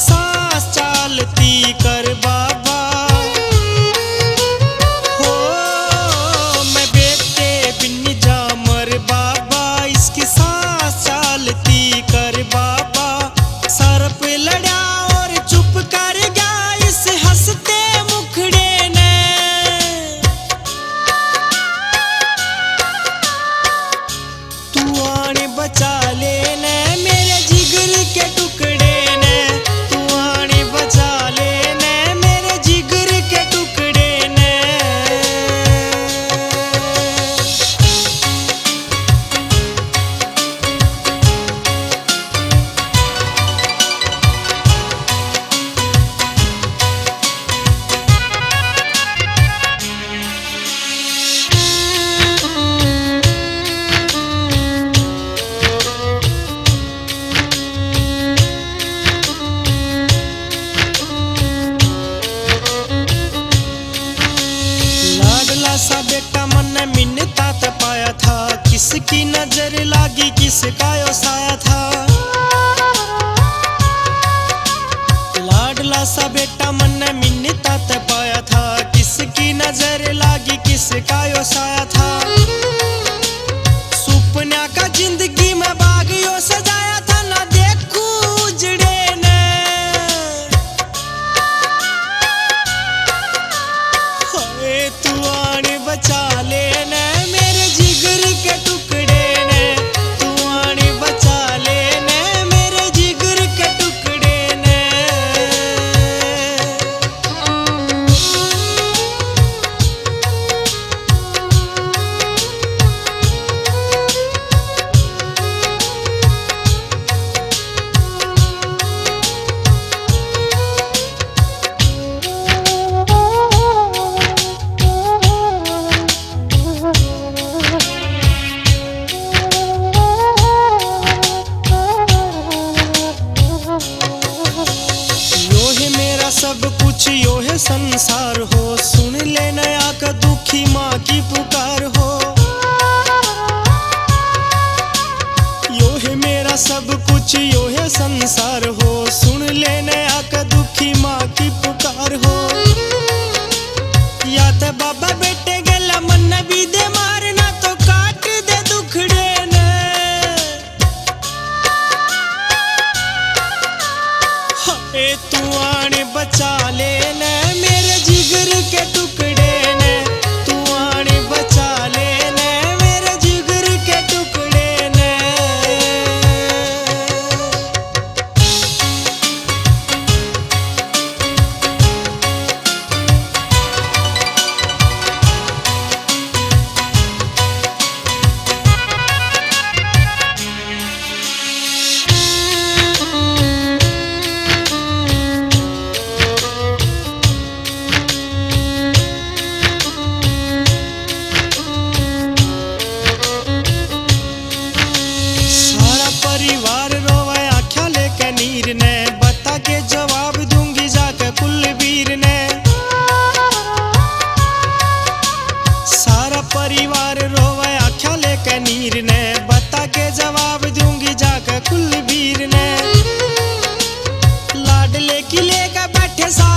सांस चालती कर बाबा। हो मैं बेटे बिन जामर बाबा, इसकी सांस चालती कर बाबा। सर पे लड़ा और चुप कर गया इस हंसते मुखड़े ने। तू आने बचा लेने मेरे जिगर के टुकड़े ने, तू आने बचा लेने मेरे जिगर के टुकड़े ने। लाडला सा बेटा मन मिन्नता त पाया था, किसकी नजर लागी किसका यो साया था। लाडला सा बेटा मन मिन्नता त पाया था, किसकी नजर लागी किसका यो साया था। सुपना का जिंदगी में बाग यो सजाया था, ना देखू उजड़े ने। हाय तू आने बचा लेने मेरे जिगर के टुकड़े ने, तू आने बचा लेने मेरे जिगर के टुकड़े ने। यो है मेरा सब कुछ यो है संसार हो, सुन ले नया का दुखी माँ की पुकार हो। यो है मेरा सब कुछ यो है संसार हो, सुन ले नया का दुखी माँ की पुकार हो। या तो बाबा बेटे गला मन भी दे मारना तो काट दे दुखड़े ने। हाय तू आने बचा लेने मेरे जिगर के टुकड़े ने, तू आने बचा लेने मेरे जिगर के टुकड़े ने। सारा परिवार रोवे आँखें लेके नीर ने, बता के जवाब दूंगी जाके कुलवीर ने। सारा परिवार रोवे आँखें लेके नीर ने, बता के जवाब दूंगी जाके कुलवीर ने। लाडले की लेके बैठे सारे